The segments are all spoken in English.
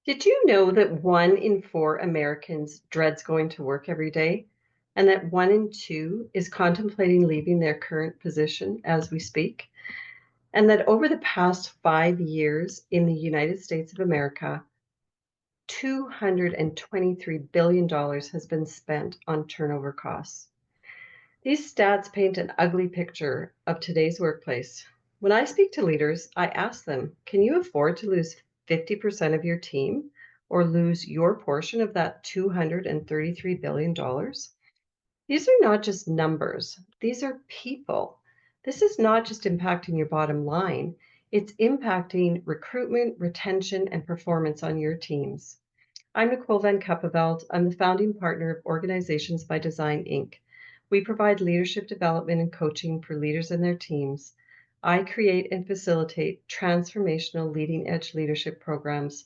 Did you know that 1 in 4 Americans dreads going to work every day, and that 1 in 2 is contemplating leaving their current position as we speak? And that over the past 5 years in the United States of America, $223 billion has been spent on turnover costs. These stats paint an ugly picture of today's workplace. When I speak to leaders, I ask them, can you afford to lose 50% of your team or lose your portion of that $233 billion? These are not just numbers, these are people. This is not just impacting your bottom line, it's impacting recruitment, retention, and performance on your teams. I'm Nicole Van Kuppeveld. I'm the founding partner of Organizations by Design, Inc. We provide leadership development and coaching for leaders and their teams. I create and facilitate transformational leading edge leadership programs.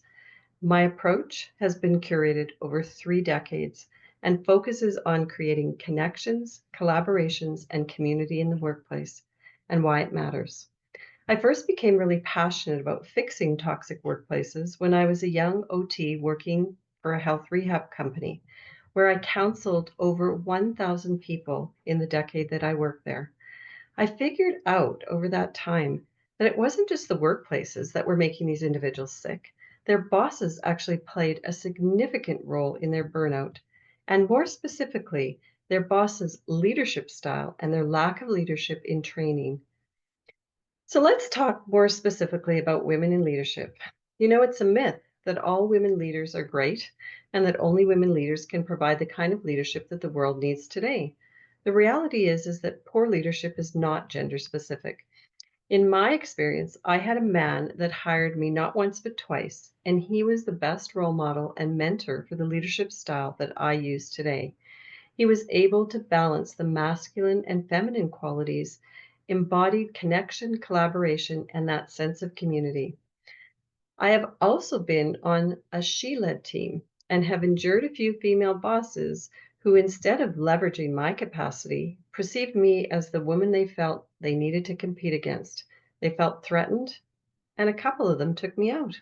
My approach has been curated over 3 decades and focuses on creating connections, collaborations, and community in the workplace and why it matters. I first became really passionate about fixing toxic workplaces when I was a young OT working for a health rehab company, where I counseled over 1,000 people in the decade that I worked there. I figured out over that time that it wasn't just the workplaces that were making these individuals sick. Their bosses actually played a significant role in their burnout, and more specifically, their bosses' leadership style and their lack of leadership in training. So let's talk more specifically about women in leadership. It's a myth that all women leaders are great and that only women leaders can provide the kind of leadership that the world needs today. The reality is that poor leadership is not gender specific. In my experience, I had a man that hired me not once but twice, and he was the best role model and mentor for the leadership style that I use today. He was able to balance the masculine and feminine qualities, embodied connection, collaboration, and that sense of community. I have also been on a she-led team and have endured a few female bosses who, instead of leveraging my capacity, perceived me as the woman they felt they needed to compete against. They felt threatened, and a couple of them took me out.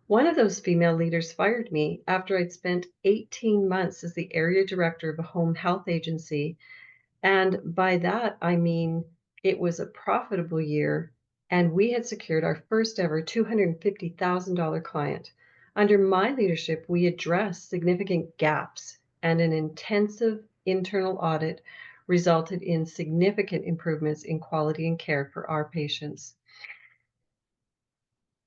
One of those female leaders fired me after I'd spent 18 months as the area director of a home health agency, and by that, I mean it was a profitable year, and we had secured our first ever $250,000 client. Under my leadership, we addressed significant gaps, and an intensive internal audit resulted in significant improvements in quality and care for our patients.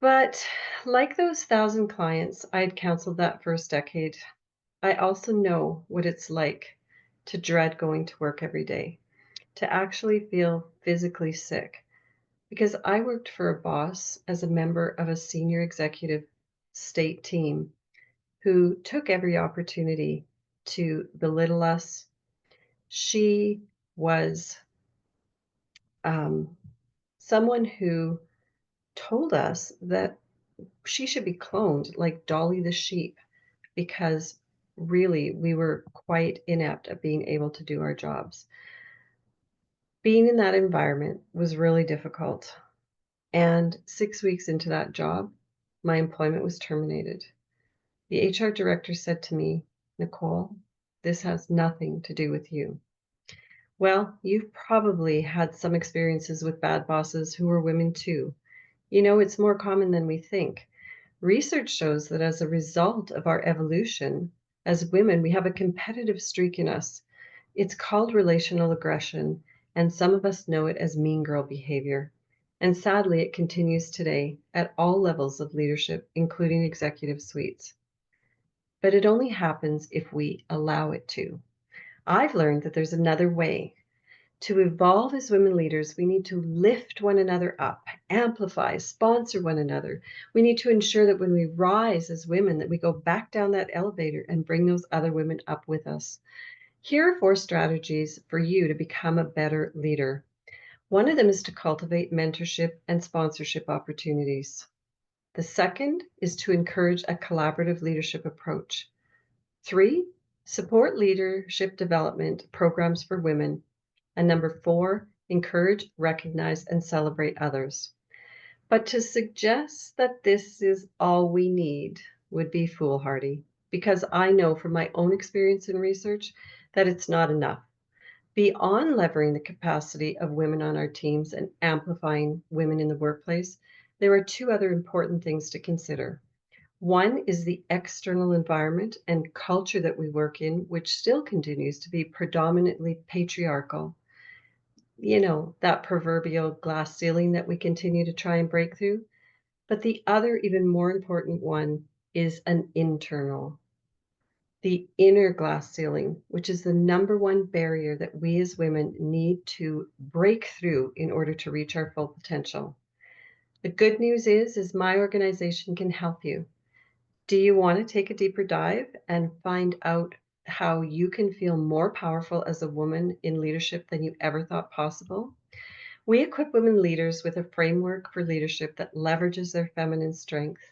But like those 1,000 clients I had counseled that first decade, I also know what it's like to dread going to work every day, to actually feel physically sick, because I worked for a boss as a member of a senior executive state team who took every opportunity to belittle us. She was um, someone who told us that she should be cloned like Dolly the sheep because really we were quite inept at being able to do our jobs. Being in that environment was really difficult. And 6 weeks into that job, my employment was terminated. The HR director said to me, Nicole, this has nothing to do with you. Well, you've probably had some experiences with bad bosses who are women too. It's more common than we think. Research shows that as a result of our evolution as women, we have a competitive streak in us. It's called relational aggression, and some of us know it as mean girl behavior. And sadly, it continues today at all levels of leadership, including executive suites. But it only happens if we allow it to. I've learned that there's another way. To evolve as women leaders, we need to lift one another up, amplify, sponsor one another. We need to ensure that when we rise as women, that we go back down that elevator and bring those other women up with us. Here are 4 strategies for you to become a better leader. One of them is to cultivate mentorship and sponsorship opportunities. The second is to encourage a collaborative leadership approach. 3, support leadership development programs for women. And number 4, encourage, recognize, and celebrate others. But to suggest that this is all we need would be foolhardy because I know from my own experience and research that it's not enough. Beyond levering the capacity of women on our teams and amplifying women in the workplace, there are two other important things to consider. One is the external environment and culture that we work in, which still continues to be predominantly patriarchal. That proverbial glass ceiling that we continue to try and break through. But the other, even more important one is an internal, the inner glass ceiling, which is the number one barrier that we as women need to break through in order to reach our full potential. The good news is my organization can help you. Do you want to take a deeper dive and find out how you can feel more powerful as a woman in leadership than you ever thought possible? We equip women leaders with a framework for leadership that leverages their feminine strength,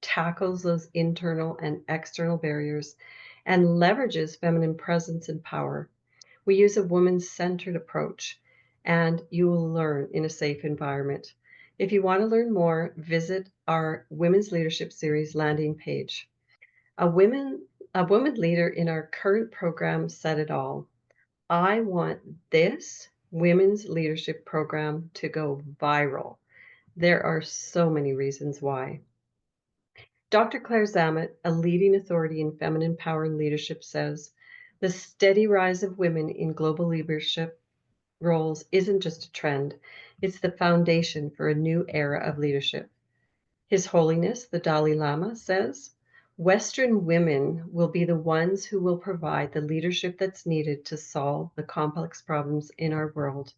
tackles those internal and external barriers, and leverages feminine presence and power. We use a woman-centered approach, and you will learn in a safe environment. If you want to learn more, visit our Women's Leadership Series landing page. A women a woman leader in our current program said it all. I want this women's leadership program to go viral. There are so many reasons why. Dr. Claire Zammit, a leading authority in feminine power and leadership, says the steady rise of women in global leadership roles isn't just a trend, it's the foundation for a new era of leadership. His Holiness, the Dalai Lama, says Western women will be the ones who will provide the leadership that's needed to solve the complex problems in our world.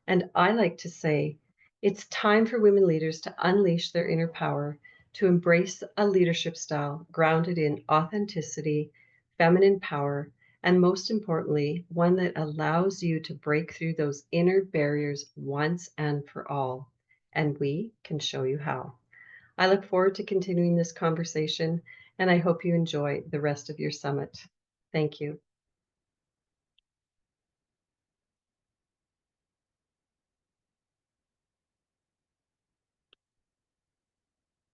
And I like to say it's time for women leaders to unleash their inner power, to embrace a leadership style grounded in authenticity, feminine power, and most importantly, one that allows you to break through those inner barriers once and for all. And we can show you how. I look forward to continuing this conversation, and I hope you enjoy the rest of your summit. Thank you.